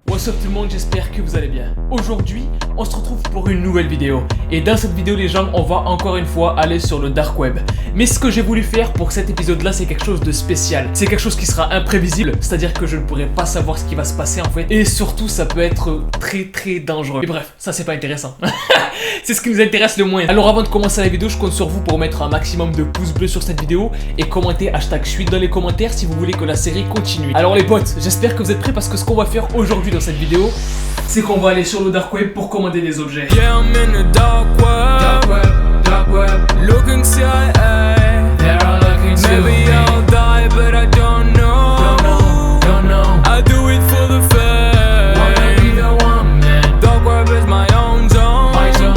What's up tout le monde, j'espère que vous allez bien. Aujourd'hui, on se retrouve pour une nouvelle vidéo. Et dans cette vidéo les gens, on va encore une fois aller sur le dark web. Mais ce que j'ai voulu faire pour cet épisode là, c'est quelque chose de spécial. C'est quelque chose qui sera imprévisible, c'est-à-dire que je ne pourrai pas savoir ce qui va se passer en fait. Et surtout, ça peut être très dangereux. Et bref, ça c'est pas intéressant. C'est ce qui nous intéresse le moins. Alors avant de commencer la vidéo, je compte sur vous pour mettre un maximum de pouces bleus sur cette vidéo et commenter hashtag chute dans les commentaires si vous voulez que la série continue. Alors les potes, j'espère que vous êtes prêts parce que ce qu'on va faire aujourd'hui dans cette vidéo, c'est qu'on va aller sur le dark web pour commander des objets. Yeah, I'm in the dark web, looking CIA. They're all looking to Maybe I'll die, but I don't know. Don't know. I do it for the fame. Wanna be the one man. Dark web is my own zone. My zone.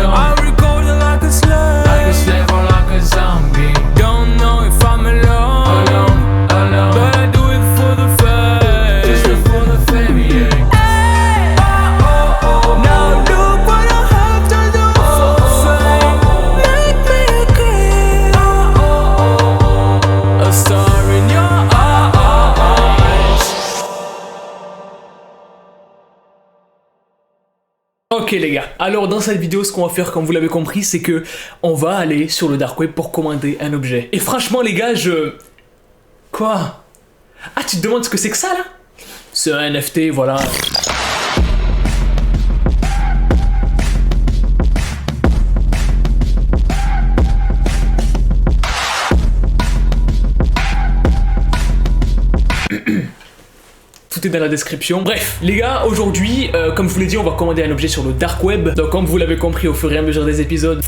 I record it like a slave. Like a slave or like a zombie. Don't know if I'm alone, but I do it for the fame. Just for the fame, yeah. Now look what I have to do for fame. Make me a king, a star in your eyes. Ok les gars, alors dans cette vidéo ce qu'on va faire comme vous l'avez compris c'est que on va aller sur le dark web pour commander un objet. Et franchement les gars Quoi? Ah tu te demandes ce que c'est que ça là? C'est un NFT voilà. Tout est dans la description. Bref, les gars, aujourd'hui, comme je vous l'ai dit, on va commander un objet sur le dark web. Donc comme vous l'avez compris au fur et à mesure des épisodes,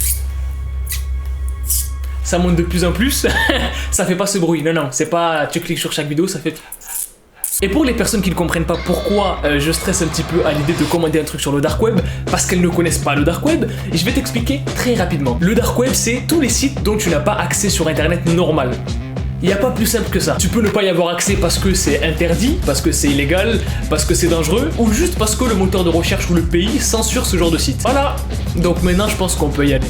ça monte de plus en plus. Ça fait pas ce bruit, non, c'est pas tu cliques sur chaque vidéo, ça fait... Et pour les personnes qui ne comprennent pas pourquoi je stresse un petit peu à l'idée de commander un truc sur le dark web, parce qu'elles ne connaissent pas le dark web, je vais t'expliquer très rapidement. Le dark web, c'est tous les sites dont tu n'as pas accès sur internet normal. Il n'y a pas plus simple que ça. Tu peux ne pas y avoir accès parce que c'est interdit, parce que c'est illégal, parce que c'est dangereux, ou juste parce que le moteur de recherche ou le pays censure ce genre de site. Voilà. Donc maintenant, je pense qu'on peut y aller.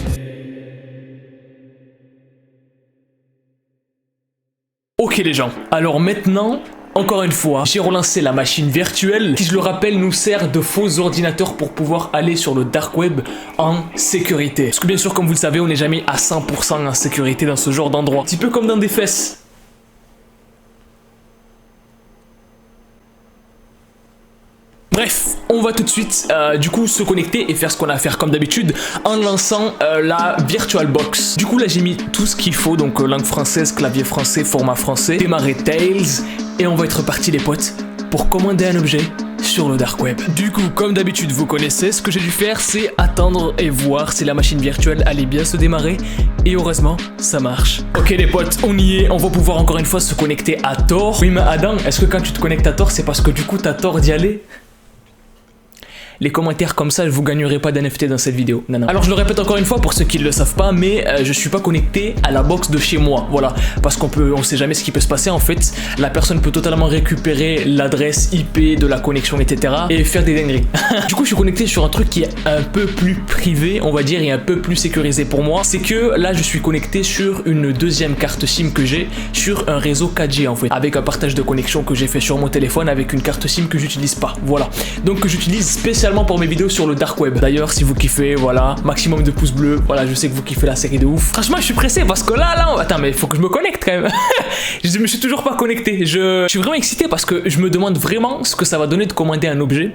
Ok les gens, alors maintenant... Encore une fois, j'ai relancé la machine virtuelle qui, je le rappelle, nous sert de faux ordinateurs pour pouvoir aller sur le dark web en sécurité. Parce que bien sûr, comme vous le savez, on n'est jamais à 100% en sécurité dans ce genre d'endroit. Un petit peu comme dans des fesses. Bref, on va tout de suite du coup se connecter et faire ce qu'on a à faire comme d'habitude en lançant la VirtualBox. Du coup là j'ai mis tout ce qu'il faut, donc langue française, clavier français, format français, démarrer Tails et on va être parti les potes pour commander un objet sur le dark web. Du coup comme d'habitude vous connaissez, ce que j'ai dû faire c'est attendre et voir si la machine virtuelle allait bien se démarrer et heureusement ça marche. Ok les potes, on y est, on va pouvoir encore une fois se connecter à Tor. Oui mais Adam, est-ce que quand tu te connectes à Tor c'est parce que du coup t'as tort d'y aller? Les commentaires comme ça, je vous gagnerai pas d'NFT dans cette vidéo. Non. Alors je le répète encore une fois pour ceux qui ne le savent pas, mais je suis pas connecté à la box de chez moi. Voilà, parce on sait jamais ce qui peut se passer en fait. La personne peut totalement récupérer l'adresse IP de la connexion, etc. et faire des dingueries. Du coup, je suis connecté sur un truc qui est un peu plus privé, on va dire, et un peu plus sécurisé pour moi. C'est que là, je suis connecté sur une deuxième carte SIM que j'ai sur un réseau 4G en fait, avec un partage de connexion que j'ai fait sur mon téléphone avec une carte SIM que j'utilise pas. Voilà, donc que j'utilise spécialement pour mes vidéos sur le dark web. D'ailleurs si vous kiffez, voilà, maximum de pouces bleus, voilà, je sais que vous kiffez la série de ouf. Franchement je suis pressé parce que là, attends mais il faut que je me connecte quand même. Je me suis toujours pas connecté, je suis vraiment excité parce que je me demande vraiment ce que ça va donner de commander un objet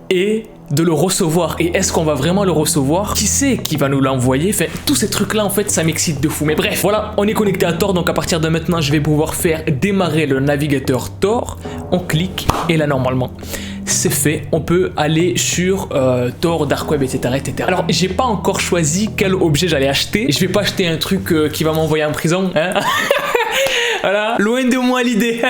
et de le recevoir. Et est-ce qu'on va vraiment le recevoir? Qui c'est qui va nous l'envoyer? Enfin, tous ces trucs là en fait ça m'excite de fou. Mais bref, voilà, on est connecté à Tor, donc à partir de maintenant je vais pouvoir faire démarrer le navigateur Tor. On clique et là normalement c'est fait, on peut aller sur Tor, dark web, etc., etc. Alors j'ai pas encore choisi quel objet j'allais acheter. Je vais pas acheter un truc qui va m'envoyer en prison, hein. Voilà, loin de moi l'idée.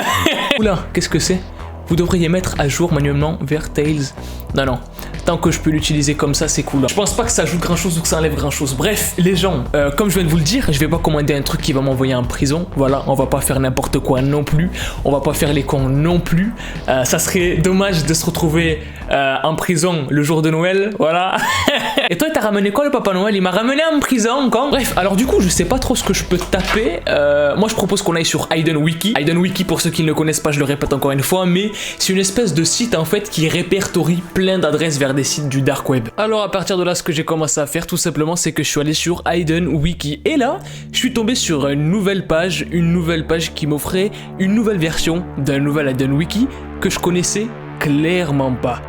Oula, qu'est-ce que c'est? Vous devriez mettre à jour manuellement vers Tails. Non, Tant que je peux l'utiliser comme ça, c'est cool. Je pense pas que ça ajoute grand chose ou que ça enlève grand chose. Bref, les gens, comme je viens de vous le dire, je vais pas commander un truc qui va m'envoyer en prison. Voilà, on va pas faire n'importe quoi non plus. On va pas faire les cons non plus. Ça serait dommage de se retrouver en prison le jour de Noël. Voilà. Et toi, t'as ramené quoi le Papa Noël? Il m'a ramené en prison, con. Bref, alors du coup, je sais pas trop ce que je peux taper. Moi, je propose qu'on aille sur Hidden Wiki. Hidden Wiki, pour ceux qui ne le connaissent pas, je le répète encore une fois, mais c'est une espèce de site en fait qui répertorie plein d'adresses vers des sites du dark web. Alors à partir de là, ce que j'ai commencé à faire tout simplement, c'est que je suis allé sur Hidden Wiki et là, je suis tombé sur une nouvelle page qui m'offrait une nouvelle version d'un nouvel Hidden Wiki que je connaissais clairement pas.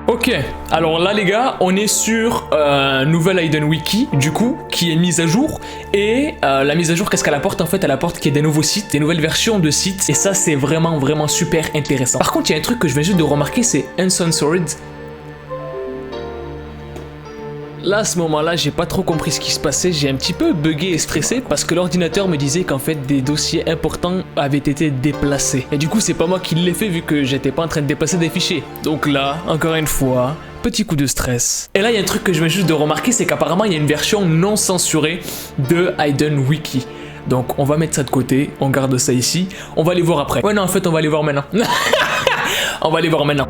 Ok, alors là les gars, on est sur un nouvel Hidden Wiki, du coup, qui est mise à jour. Et la mise à jour, qu'est-ce qu'elle apporte en fait? Elle apporte qu'il y ait des nouveaux sites, des nouvelles versions de sites. Et ça, c'est vraiment super intéressant. Par contre, il y a un truc que je viens juste de remarquer, c'est Uncensored. Là, à ce moment-là, j'ai pas trop compris ce qui se passait, j'ai un petit peu bugué et stressé parce que l'ordinateur me disait qu'en fait des dossiers importants avaient été déplacés. Et du coup, c'est pas moi qui l'ai fait vu que j'étais pas en train de déplacer des fichiers. Donc là, encore une fois, petit coup de stress. Et là, il y a un truc que je viens juste de remarquer, c'est qu'apparemment, il y a une version non censurée de Hidden Wiki. Donc on va mettre ça de côté, on garde ça ici, on va aller voir après. Ouais non, en fait, on va aller voir maintenant. On va aller voir maintenant.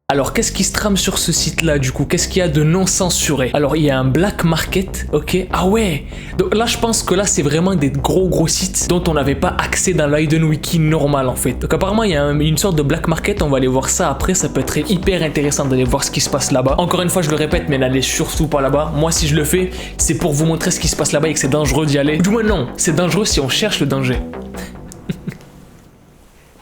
Alors, qu'est-ce qui se trame sur ce site-là, du coup? Qu'est-ce qu'il y a de non censuré? Alors, il y a un black market, ok? Ah ouais! Donc là, je pense que là, c'est vraiment des gros sites dont on n'avait pas accès dans l'Hidden Wiki normal, en fait. Donc apparemment, il y a une sorte de black market, on va aller voir ça après, ça peut être hyper intéressant d'aller voir ce qui se passe là-bas. Encore une fois, je le répète, mais n'allez surtout pas là-bas. Moi, si je le fais, c'est pour vous montrer ce qui se passe là-bas et que c'est dangereux d'y aller. Du moins, non, c'est dangereux si on cherche le danger.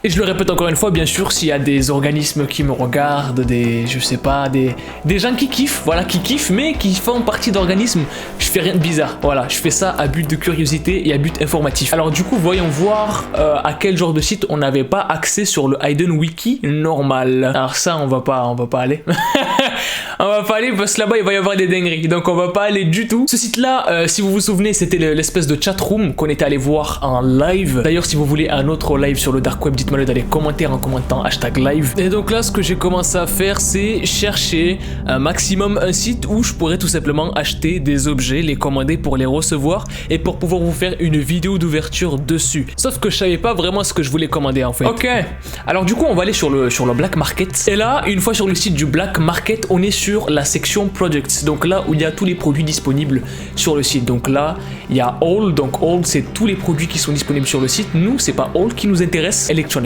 Et je le répète encore une fois, bien sûr, s'il y a des organismes qui me regardent, je sais pas, des gens qui kiffent, voilà, qui kiffent, mais qui font partie d'organismes, je fais rien de bizarre, voilà, je fais ça à but de curiosité et à but informatif. Alors du coup, voyons voir à quel genre de site on n'avait pas accès sur le Hidden Wiki normal. Alors ça, on va pas aller. On va pas aller parce que là-bas il va y avoir des dingueries, donc on va pas aller du tout. Ce site-là, si vous vous souvenez, c'était l'espèce de chatroom qu'on était allé voir en live. D'ailleurs, si vous voulez un autre live sur le dark web, dites-moi dans les commentaires en commentant #live. Et donc là, ce que j'ai commencé à faire, c'est chercher un maximum un site où je pourrais tout simplement acheter des objets, les commander pour les recevoir et pour pouvoir vous faire une vidéo d'ouverture dessus. Sauf que je savais pas vraiment ce que je voulais commander en fait. Ok, alors du coup, on va aller sur le black market. Et là, une fois sur le site du black market, on est sur la section products. Donc là où il y a tous les produits disponibles sur le site. Donc là, il y a all. Donc all, c'est tous les produits qui sont disponibles sur le site. Nous, c'est pas all qui nous intéresse. Electronics.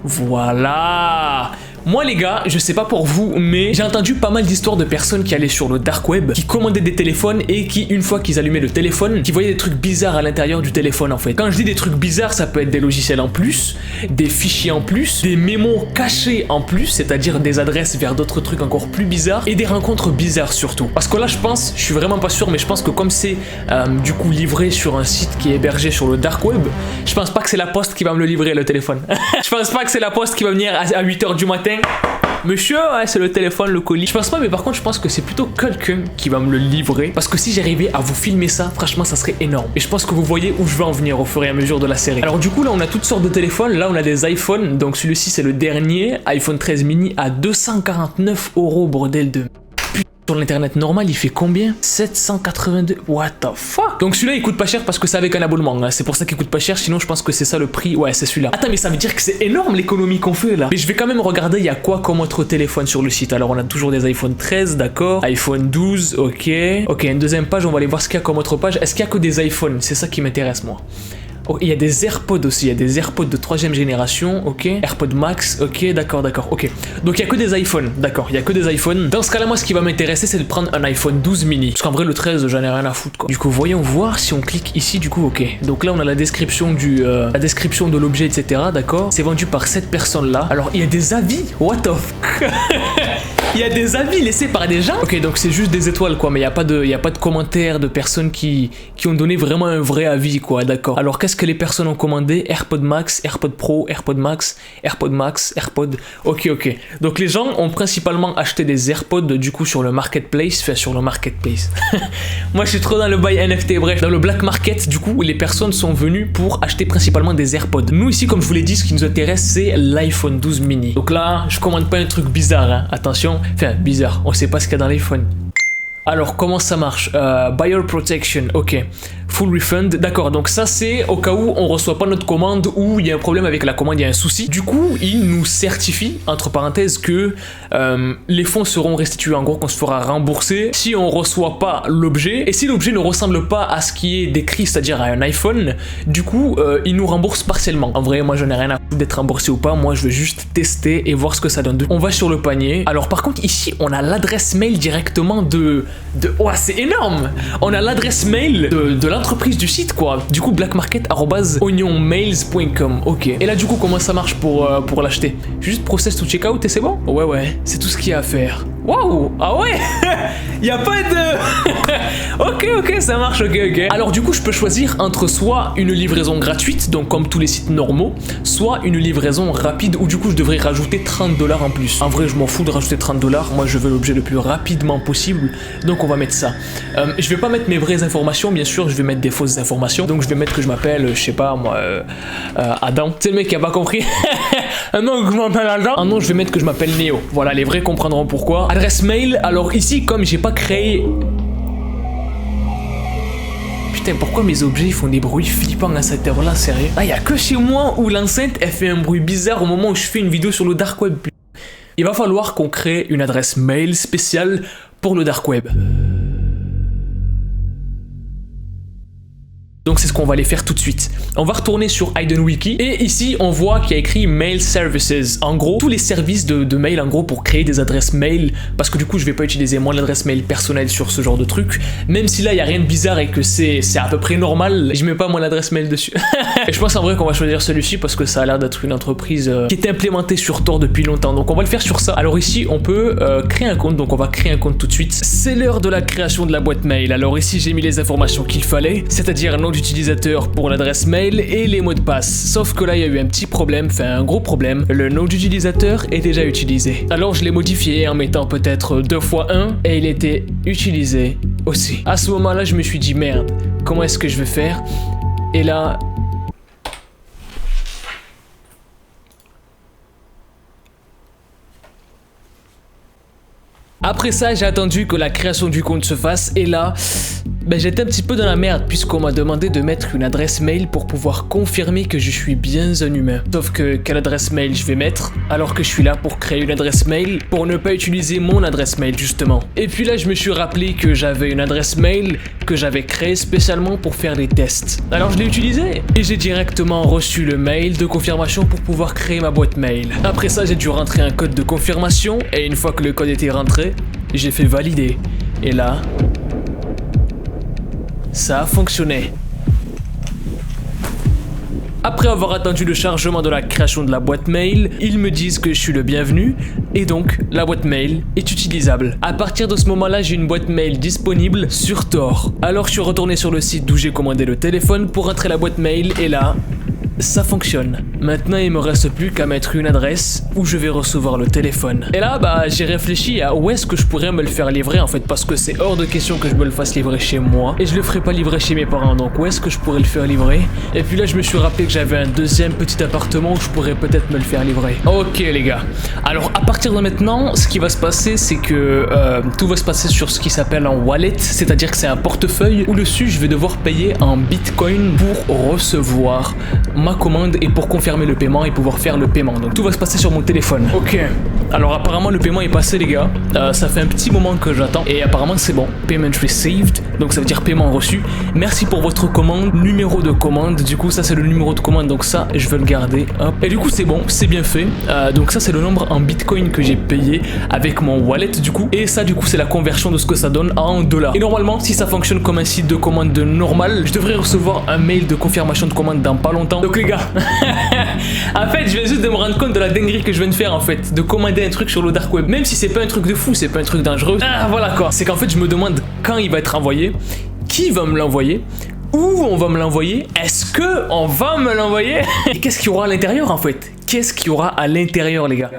Voilà. Moi les gars, je sais pas pour vous, mais j'ai entendu pas mal d'histoires de personnes qui allaient sur le dark web, qui commandaient des téléphones et qui, une fois qu'ils allumaient le téléphone, qui voyaient des trucs bizarres à l'intérieur du téléphone en fait. Quand je dis des trucs bizarres, ça peut être des logiciels en plus, des fichiers en plus, des mémos cachés en plus, c'est-à-dire des adresses vers d'autres trucs encore plus bizarres, et des rencontres bizarres surtout. Parce que là je pense, je suis vraiment pas sûr, mais je pense que comme c'est du coup livré sur un site qui est hébergé sur le dark web, je pense pas que c'est la poste qui va me le livrer le téléphone. Je pense pas que c'est la poste qui va venir à 8h du matin. Monsieur, ouais, c'est le téléphone, le colis. Je pense pas, mais par contre, je pense que c'est plutôt quelqu'un qui va me le livrer. Parce que si j'arrivais à vous filmer ça, franchement, ça serait énorme. Et je pense que vous voyez où je vais en venir au fur et à mesure de la série. Alors, du coup, là, on a toutes sortes de téléphones. Là, on a des iPhones. Donc, celui-ci, c'est le dernier. iPhone 13 mini à 249 €, bordel de. Sur l'internet normal, il fait combien? 782. What the fuck? Donc celui-là, il coûte pas cher parce que c'est avec un abonnement. Hein. C'est pour ça qu'il coûte pas cher. Sinon, je pense que c'est ça le prix. Ouais, c'est celui-là. Attends, mais ça veut dire que c'est énorme l'économie qu'on fait là. Mais je vais quand même regarder, il y a quoi comme autre téléphone sur le site. Alors, on a toujours des iPhone 13, d'accord. iPhone 12, ok. Ok, une deuxième page, on va aller voir ce qu'il y a comme autre page. Est-ce qu'il y a que des iPhones? C'est ça qui m'intéresse, moi. Oh, il y a des AirPods aussi, il y a des AirPods de 3ème génération, ok. AirPods Max, ok, d'accord, ok. Donc il y a que des iPhones, d'accord, il y a que des iPhones. Dans ce cas-là, moi, ce qui va m'intéresser, c'est de prendre un iPhone 12 mini. Parce qu'en vrai, le 13, j'en ai rien à foutre, quoi. Du coup, voyons voir si on clique ici, du coup, ok. Donc là, on a la description de l'objet, etc., d'accord. C'est vendu par cette personne-là. Alors, il y a des avis, what the fuck. Il y a des avis laissés par des gens. Ok, donc c'est juste des étoiles quoi, mais il y a pas de commentaires de personnes qui ont donné vraiment un vrai avis quoi, d'accord. Alors qu'est-ce que les personnes ont commandé? AirPod Max, AirPod Pro, AirPod Max, AirPod Max, AirPod... Ok. Donc les gens ont principalement acheté des AirPods du coup sur le marketplace, Moi je suis trop dans le buy NFT, bref, dans le black market du coup, où les personnes sont venues pour acheter principalement des AirPods. Nous ici, comme je vous l'ai dit, ce qui nous intéresse c'est l'iPhone 12 mini. Donc là, je commande pas un truc bizarre, hein. Attention, enfin bizarre, on sait pas ce qu'il y a dans l'iPhone. Alors comment ça marche? Buyer protection, ok. Full refund, d'accord, donc ça c'est au cas où on reçoit pas notre commande ou il y a un problème avec la commande, il y a un souci. Du coup, il nous certifie, entre parenthèses, que les fonds seront restitués, en gros qu'on se fera rembourser si on reçoit pas l'objet. Et si l'objet ne ressemble pas à ce qui est décrit, c'est-à-dire à un iPhone, du coup, il nous rembourse partiellement. En vrai, moi j'en ai rien à foutre d'être remboursé ou pas, moi je veux juste tester et voir ce que ça donne. On va sur le panier. Alors par contre, ici, on a l'adresse mail directement oh, c'est énorme! On a l'adresse mail de l'entreprise du site, quoi. Du coup, blackmarket@onionmails.com. Ok. Et là, du coup, comment ça marche pour l'acheter? Juste process to checkout et c'est bon? Ouais. C'est tout ce qu'il y a à faire. Waouh! Ah ouais! Y a pas de... ok, ça marche, ok. Alors du coup, je peux choisir entre soit une livraison gratuite, donc comme tous les sites normaux, soit une livraison rapide, où du coup, je devrais rajouter 30$ en plus. En vrai, je m'en fous de rajouter 30$. Moi, je veux l'objet le plus rapidement possible, donc on va mettre ça. Je vais pas mettre mes vraies informations, bien sûr, je vais mettre des fausses informations. Donc je vais mettre que je m'appelle, je sais pas moi, Adam. C'est le mec qui a pas compris. Non, que je m'appelle Adam. Ah non, je vais mettre que je m'appelle Néo. Voilà, les vrais comprendront pourquoi. Adresse mail, alors ici, comme j'ai pas créé... Putain, pourquoi mes objets font des bruits flippants à cette heure-là, sérieux? Ah, y a que chez moi où l'enceinte, elle fait un bruit bizarre au moment où je fais une vidéo sur le dark web. Il va falloir qu'on crée une adresse mail spéciale pour le dark web. Donc c'est ce qu'on va aller faire tout de suite. On va retourner sur HiddenWiki et ici on voit qu'il y a écrit Mail Services. En gros, tous les services de mail en gros pour créer des adresses mail, parce que du coup je vais pas utiliser mon adresse mail personnelle sur ce genre de truc, même si là il y a rien de bizarre et que c'est à peu près normal, je mets pas mon adresse mail dessus. Et je pense en vrai qu'on va choisir celui-ci parce que ça a l'air d'être une entreprise qui est implémentée sur Tor depuis longtemps, donc on va le faire sur ça. Alors ici on peut créer un compte, donc on va créer un compte tout de suite. C'est l'heure de la création de la boîte mail. Alors ici j'ai mis les informations qu'il fallait, c'est-à-dire nom d'utilisateur pour l'adresse mail et les mots de passe. Sauf que là il y a eu un petit problème, enfin un gros problème, le nom d'utilisateur est déjà utilisé. Alors je l'ai modifié en mettant peut-être 2 x 1 et il était utilisé aussi. À ce moment là je me suis dit merde, comment est-ce que je vais faire? Et là... Après ça, j'ai attendu que la création du compte se fasse et là, j'étais un petit peu dans la merde puisqu'on m'a demandé de mettre une adresse mail pour pouvoir confirmer que je suis bien un humain. Sauf que quelle adresse mail je vais mettre alors que je suis là pour créer une adresse mail pour ne pas utiliser mon adresse mail justement. Et puis là, je me suis rappelé que j'avais une adresse mail que j'avais créée spécialement pour faire des tests. Alors je l'ai utilisée et j'ai directement reçu le mail de confirmation pour pouvoir créer ma boîte mail. Après ça, j'ai dû rentrer un code de confirmation et une fois que le code était rentré, j'ai fait valider. Et là, ça a fonctionné. Après avoir attendu le chargement de la création de la boîte mail, ils me disent que je suis le bienvenu et donc la boîte mail est utilisable. À partir de ce moment-là, j'ai une boîte mail disponible sur Tor. Alors je suis retourné sur le site d'où j'ai commandé le téléphone pour entrer la boîte mail et là, ça fonctionne. Maintenant, il me reste plus qu'à mettre une adresse où je vais recevoir le téléphone. Et là, j'ai réfléchi à où est-ce que je pourrais me le faire livrer en fait, parce que c'est hors de question que je me le fasse livrer chez moi et je le ferai pas livrer chez mes parents. Donc où est-ce que je pourrais le faire livrer? Et puis là, je me suis rappelé que j'avais un deuxième petit appartement où je pourrais peut-être me le faire livrer. Ok les gars. Alors à partir de maintenant, ce qui va se passer, c'est que tout va se passer sur ce qui s'appelle un wallet, c'est-à-dire que c'est un portefeuille où dessus je vais devoir payer en Bitcoin pour recevoir ma commande et pour confirmer le paiement et pouvoir faire le paiement. Donc tout va se passer sur mon téléphone. Ok. Alors apparemment le paiement est passé les gars. Ça fait un petit moment que j'attends et apparemment c'est bon. Payment received. Donc ça veut dire paiement reçu. Merci pour votre commande. Numéro de commande. Du coup ça c'est le numéro de commande. Donc ça je veux le garder. Hop. Et du coup c'est bon. C'est bien fait. Donc ça c'est le nombre en Bitcoin que j'ai payé avec mon wallet du coup. Et ça du coup c'est la conversion de ce que ça donne en dollars. Et normalement si ça fonctionne comme un site de commande normal, je devrais recevoir un mail de confirmation de commande dans pas longtemps. Donc les gars, en fait, je viens juste de me rendre compte de la dinguerie que je viens de faire en fait, de commander un truc sur le dark web, même si c'est pas un truc de fou, c'est pas un truc dangereux. Ah voilà quoi, c'est qu'en fait je me demande quand il va être envoyé, qui va me l'envoyer, où on va me l'envoyer, est-ce que on va me l'envoyer et qu'est-ce qu'il y aura à l'intérieur en fait, qu'est-ce qu'il y aura à l'intérieur les gars.